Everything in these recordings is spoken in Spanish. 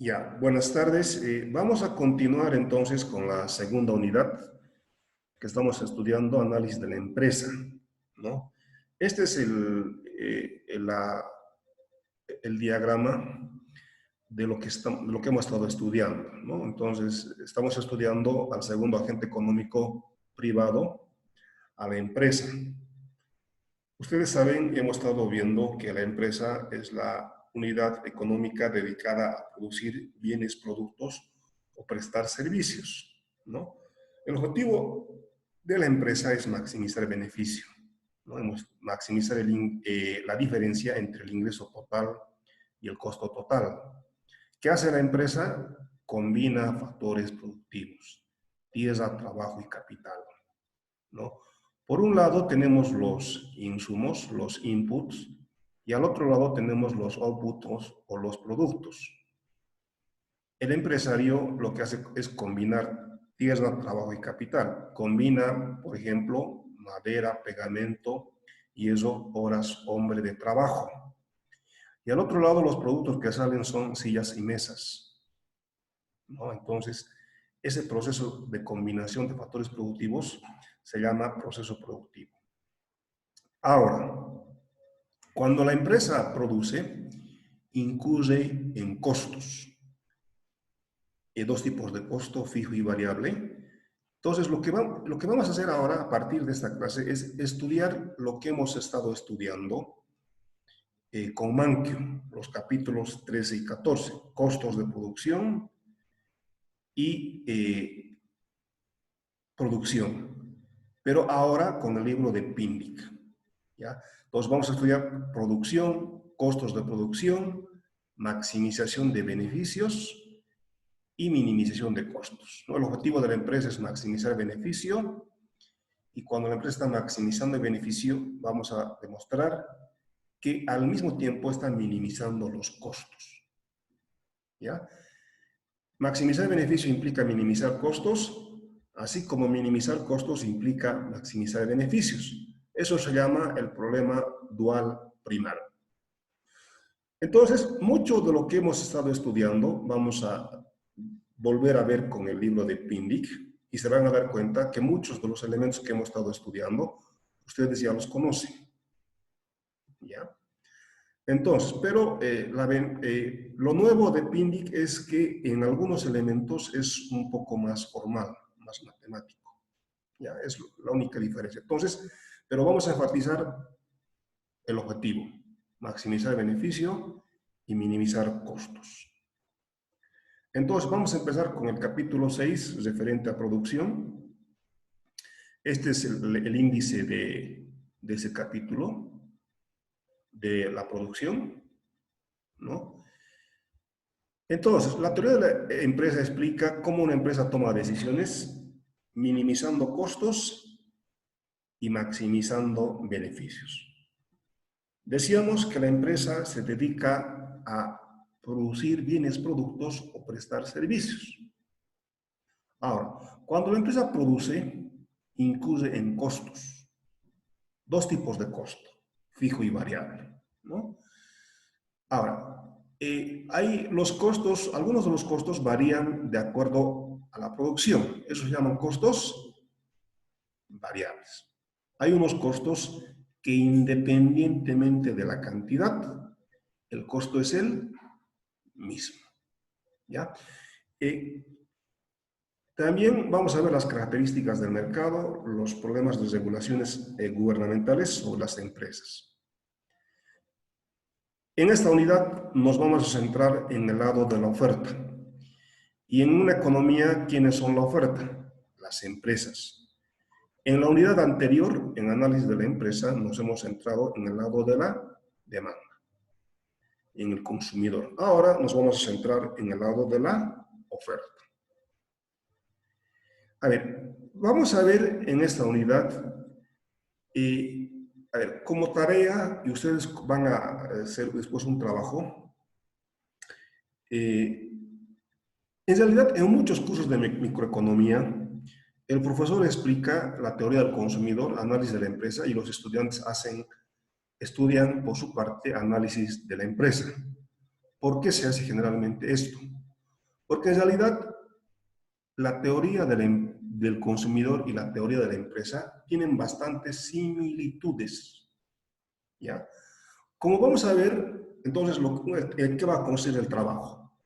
Ya, buenas tardes. Vamos a continuar entonces con la segunda unidad que estamos estudiando, análisis de la empresa, ¿no? Este es el diagrama de de lo que hemos estado estudiando, ¿no? Entonces, estamos estudiando al segundo agente económico privado, a la empresa. Ustedes saben, hemos estado viendo que la empresa es la unidad económica dedicada a producir bienes, productos o prestar servicios, ¿no? El objetivo de la empresa es maximizar el beneficio, ¿no? Maximizar la diferencia entre el ingreso total y el costo total. ¿Qué hace la empresa? Combina factores productivos, tierra, trabajo y capital, ¿no? Por un lado tenemos los insumos, los inputs, y al otro lado tenemos los outputs o los productos. El empresario lo que hace es combinar tierra, trabajo y capital. Combina, por ejemplo, madera, pegamento, hierro, horas, hombre de trabajo. Y al otro lado los productos que salen son sillas y mesas, ¿no? Entonces, ese proceso de combinación de factores productivos se llama proceso productivo. Ahora, cuando la empresa produce, incurre en costos. Dos tipos de costo, fijo y variable. Entonces, lo que vamos a hacer ahora a partir de esta clase es estudiar lo que hemos estado estudiando con Manquio, los capítulos 13 y 14, costos de producción y producción. Pero ahora con el libro de Pindic, ¿ya? Entonces vamos a estudiar producción, costos de producción, maximización de beneficios y minimización de costos, ¿no? El objetivo de la empresa es maximizar el beneficio y cuando la empresa está maximizando el beneficio vamos a demostrar que al mismo tiempo está minimizando los costos, ¿ya? Maximizar el beneficio implica minimizar costos, así como minimizar costos implica maximizar beneficios. Eso se llama el problema dual primario. Entonces, mucho de lo que hemos estado estudiando vamos a volver a ver con el libro de Pindic y se van a dar cuenta que muchos de los elementos que hemos estado estudiando, ustedes ya los conocen, ¿ya? Entonces, pero lo nuevo de Pindic es que en algunos elementos es un poco más formal, más matemático, ¿ya? Es la única diferencia. Entonces, pero vamos a enfatizar el objetivo, maximizar el beneficio y minimizar costos. Entonces, vamos a empezar con el capítulo 6, referente a producción. Este es el índice de ese capítulo, de la producción, ¿no? Entonces, la teoría de la empresa explica cómo una empresa toma decisiones minimizando costos y maximizando beneficios. Decíamos que la empresa se dedica a producir bienes, productos o prestar servicios. Ahora, cuando la empresa produce, incurre en costos. Dos tipos de costo, fijo y variable, ¿no? Ahora, hay los costos, algunos de los costos varían de acuerdo a la producción. Esos se llaman costos variables. Hay unos costos que independientemente de la cantidad, el costo es el mismo, ¿ya? También vamos a ver las características del mercado, los problemas de regulaciones gubernamentales sobre las empresas. En esta unidad nos vamos a centrar en el lado de la oferta. Y en una economía, ¿quiénes son la oferta? Las empresas. En la unidad anterior, en análisis de la empresa, nos hemos centrado en el lado de la demanda, en el consumidor. Ahora nos vamos a centrar en el lado de la oferta. A ver, vamos a ver en esta unidad, a ver, como tarea, y ustedes van a hacer después un trabajo, en realidad, en muchos cursos de microeconomía, el profesor explica la teoría del consumidor, análisis de la empresa, y los estudiantes estudian por su parte análisis de la empresa. ¿Por qué se hace generalmente esto? Porque en realidad la teoría del consumidor y la teoría de la empresa tienen bastantes similitudes, ¿ya? Como vamos a ver, entonces, ¿qué va a consistir el trabajo?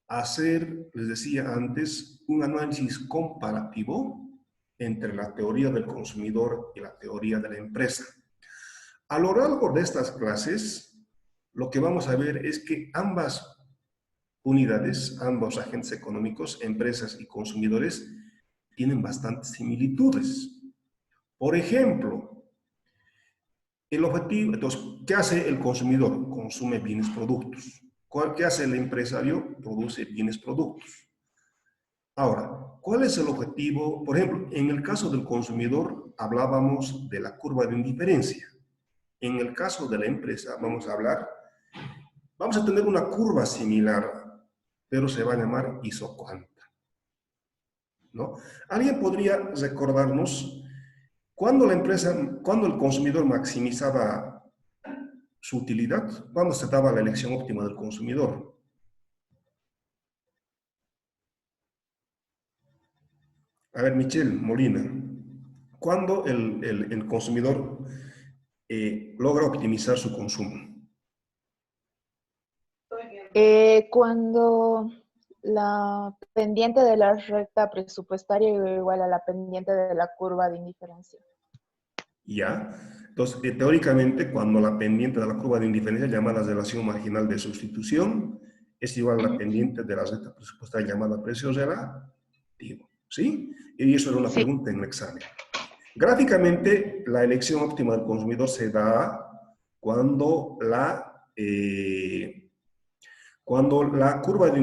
Hacer, les decía antes, un análisis comparativo entre la teoría del consumidor y la teoría de la empresa. A lo largo de estas clases, lo que vamos a ver es que ambas unidades, ambos agentes económicos, empresas y consumidores, tienen bastantes similitudes. Por ejemplo, el objetivo, entonces, ¿qué hace el consumidor? Consume bienes, productos. ¿Qué hace el empresario? Produce bienes, productos. Ahora, ¿cuál es el objetivo? Por ejemplo, en el caso del consumidor hablábamos de la curva de indiferencia. En el caso de la empresa vamos a tener una curva similar, pero se va a llamar isocuanta, ¿no? ¿Alguien podría recordarnos cuándo cuándo el consumidor maximizaba su utilidad? ¿Cuándo se daba la elección óptima del consumidor? A ver, Michelle Molina, ¿cuándo el consumidor logra optimizar su consumo? Cuando la pendiente de la recta presupuestaria es igual a la pendiente de la curva de indiferencia. ¿Ya? Entonces, teóricamente, cuando la pendiente de la curva de indiferencia, llamada relación marginal de sustitución, es igual a la pendiente de la recta presupuestaria llamada precio relativo, ¿sí? Y eso era una pregunta en el examen. Gráficamente, la elección óptima del consumidor se da cuando la curva de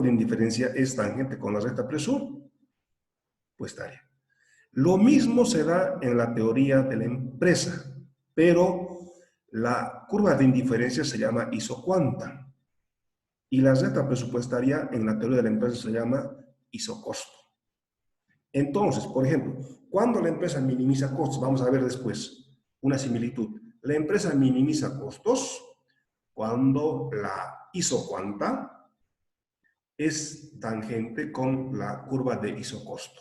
indiferencia es tangente con la recta presupuestaria. Lo mismo se da en la teoría de la empresa, pero la curva de indiferencia se llama isocuanta y la recta presupuestaria en la teoría de la empresa se llama isocosto. Entonces, por ejemplo, cuando la empresa minimiza costos, vamos a ver después una similitud. La empresa minimiza costos cuando la isocuanta es tangente con la curva de isocosto.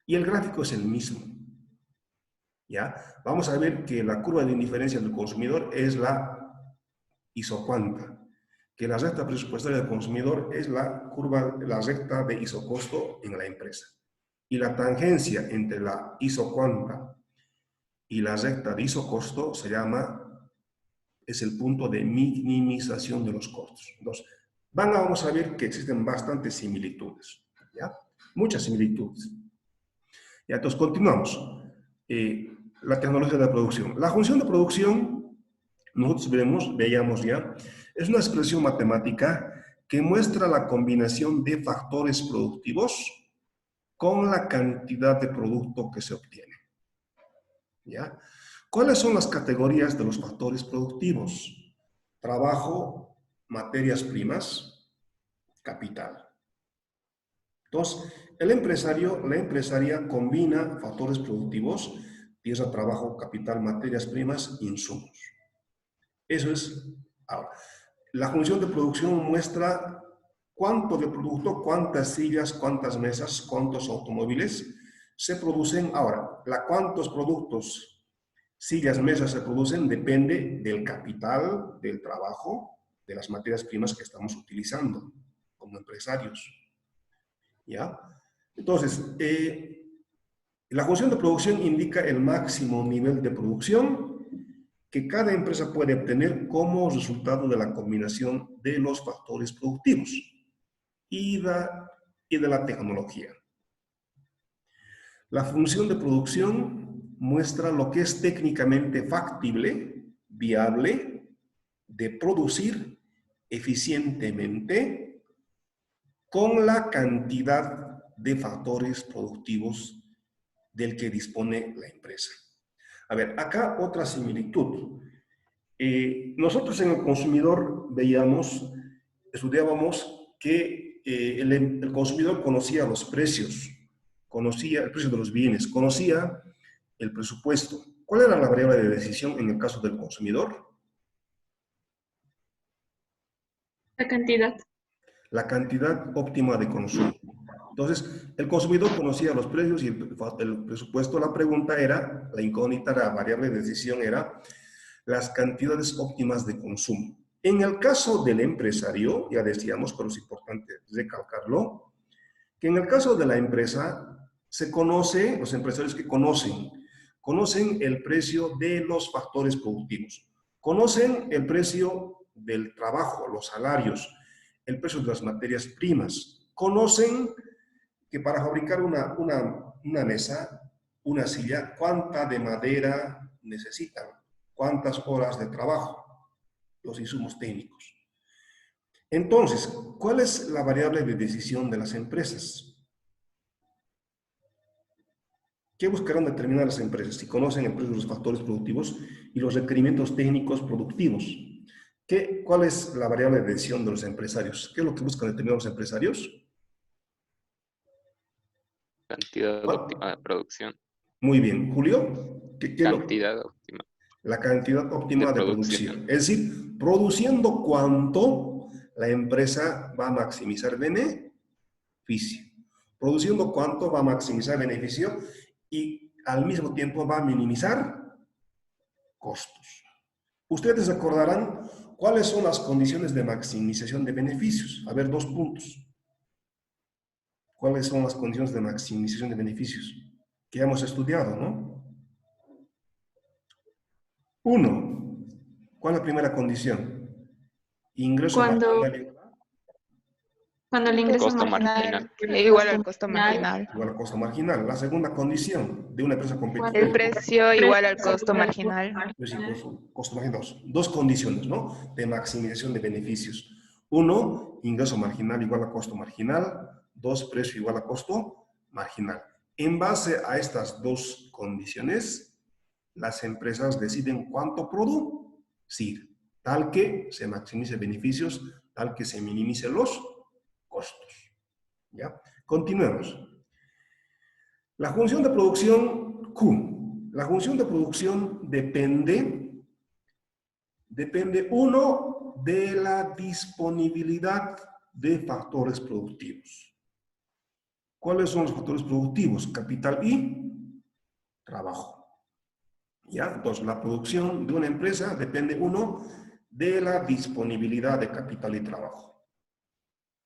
Y el gráfico es el mismo. ¿Ya? Vamos a ver que la curva de indiferencia del consumidor es la isocuanta, que la recta presupuestaria del consumidor es la recta de isocosto en la empresa. Y la tangencia entre la isocuanta y la recta de isocosto es el punto de minimización de los costos. Entonces, vamos a ver que existen bastantes similitudes, ¿ya? Muchas similitudes. Ya, entonces, continuamos. La tecnología de la producción. La función de producción, nosotros veíamos ya, es una expresión matemática que muestra la combinación de factores productivos con la cantidad de producto que se obtiene. ¿Ya? ¿Cuáles son las categorías de los factores productivos? Trabajo, materias primas, capital. Entonces, el empresario, la empresaria combina factores productivos, tierra, trabajo, capital, materias primas, insumos. Eso es, ahora, la función de producción muestra cuánto de producto, cuántas sillas, cuántas mesas, cuántos automóviles se producen. Ahora, cuántos productos, sillas, mesas se producen depende del capital, del trabajo, de las materias primas que estamos utilizando como empresarios. ¿Ya? Entonces, la función de producción indica el máximo nivel de producción que cada empresa puede obtener como resultado de la combinación de los factores productivos y de la tecnología. La función de producción muestra lo que es técnicamente factible, viable, de producir eficientemente con la cantidad de factores productivos del que dispone la empresa. A ver, acá otra similitud. Nosotros en el consumidor estudiábamos que el consumidor conocía los precios, conocía el precio de los bienes, conocía el presupuesto. ¿Cuál era la variable de decisión en el caso del consumidor? La cantidad. la cantidad óptima de consumo. Entonces, el consumidor conocía los precios y el presupuesto. La pregunta era, la incógnita, la variable de decisión era las cantidades óptimas de consumo. En el caso del empresario, ya decíamos, pero es importante recalcarlo, que en el caso de la empresa se conoce, los empresarios que conocen el precio de los factores productivos, conocen el precio del trabajo, los salarios, el precio de las materias primas, conocen que para fabricar una mesa, una silla, cuánta de madera necesitan, cuántas horas de trabajo, los insumos técnicos. Entonces, ¿cuál es la variable de decisión de las empresas? ¿Qué buscarán determinar las empresas? Si conocen el precio de los factores productivos y los requerimientos técnicos productivos. ¿Cuál es la variable de decisión de los empresarios? ¿Qué es lo que buscan determinar los empresarios? Cantidad óptima de producción. Muy bien. Julio, Cantidad óptima. La cantidad óptima de producción. Es decir, produciendo cuánto la empresa va a maximizar beneficio. Produciendo cuánto va a maximizar beneficio y al mismo tiempo va a minimizar costos. Ustedes acordarán cuáles son las condiciones de maximización de beneficios. A ver, 2 puntos. ¿Cuáles son las condiciones de maximización de beneficios? Que hemos estudiado, ¿no? 1. ¿Cuál es la primera condición? Ingreso marginal. Cuando el ingreso Costo marginal igual al costo marginal. Igual al costo marginal. La segunda condición de una empresa competitiva. El precio igual al costo marginal. Costo marginal. 2 condiciones, ¿no? De maximización de beneficios. 1, ingreso marginal igual a costo marginal. 2, precio igual a costo marginal. En base a estas 2 condiciones, las empresas deciden cuánto producir, tal que se maximice beneficios, tal que se minimice los costos. ¿Ya? Continuemos. La función de producción Q. La función de producción depende, uno, de la disponibilidad de factores productivos. ¿Cuáles son los factores productivos? Capital y trabajo. ¿Ya? Entonces, la producción de una empresa depende, uno, de la disponibilidad de capital y trabajo.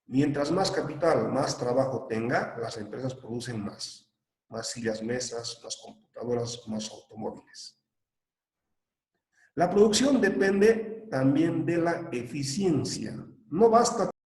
Mientras más capital, más trabajo tenga, las empresas producen más. Más sillas, mesas, más computadoras, más automóviles. La producción depende también de la eficiencia. No basta